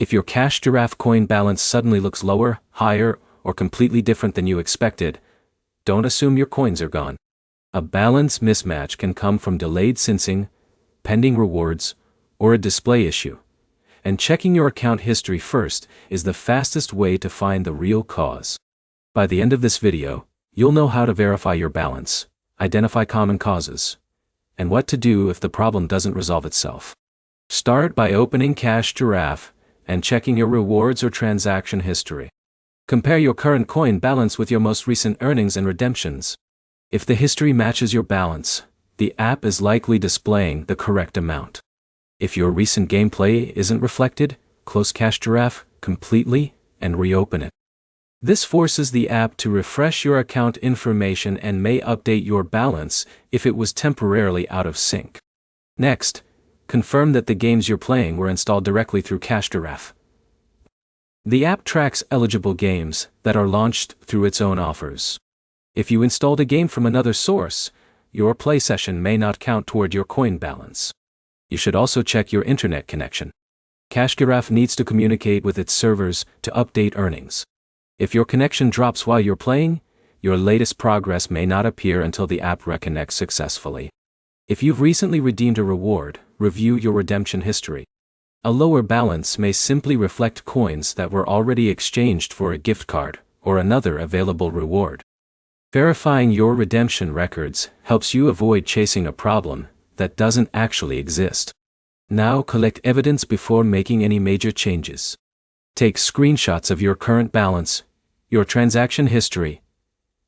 If your Cash Giraffe coin balance suddenly looks lower, higher, or completely different than you expected, don't assume your coins are gone. A balance mismatch can come from delayed syncing, pending rewards, or a display issue. And checking your account history first is the fastest way to find the real cause. By the end of this video, you'll know how to verify your balance, identify common causes, and what to do if the problem doesn't resolve itself. Start by opening Cash Giraffe and checking your rewards or transaction history. Compare your current coin balance with your most recent earnings and redemptions. If the history matches your balance, the app is likely displaying the correct amount. If your recent gameplay isn't reflected, close Cash Giraffe completely and reopen it. This forces the app to refresh your account information and may update your balance if it was temporarily out of sync. Next, confirm that the games you're playing were installed directly through Cash Giraffe. The app tracks eligible games that are launched through its own offers. If you installed a game from another source, your play session may not count toward your coin balance. You should also check your internet connection. Cash Giraffe needs to communicate with its servers to update earnings. If your connection drops while you're playing, your latest progress may not appear until the app reconnects successfully. If you've recently redeemed a reward, review your redemption history. A lower balance may simply reflect coins that were already exchanged for a gift card or another available reward. Verifying your redemption records helps you avoid chasing a problem that doesn't actually exist. Now collect evidence before making any major changes. Take screenshots of your current balance, your transaction history,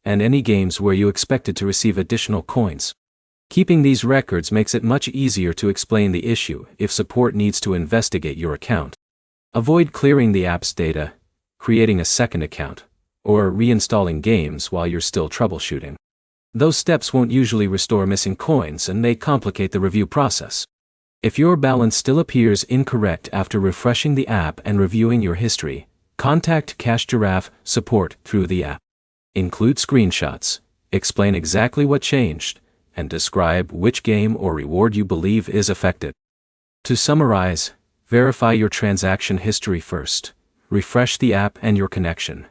and any games where you expected to receive additional coins. Keeping these records makes it much easier to explain the issue if support needs to investigate your account. Avoid clearing the app's data, creating a second account, or reinstalling games while you're still troubleshooting. Those steps won't usually restore missing coins and may complicate the review process. If your balance still appears incorrect after refreshing the app and reviewing your history, contact Cash Giraffe support through the app. Include screenshots, explain exactly what changed, and describe which game or reward you believe is affected. To summarize, verify your transaction history first, refresh the app and your connection,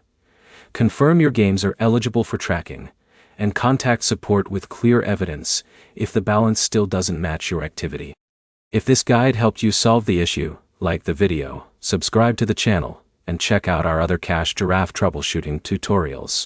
confirm your games are eligible for tracking, and contact support with clear evidence if the balance still doesn't match your activity. If this guide helped you solve the issue, like the video, subscribe to the channel, and check out our other Cash Giraffe troubleshooting tutorials.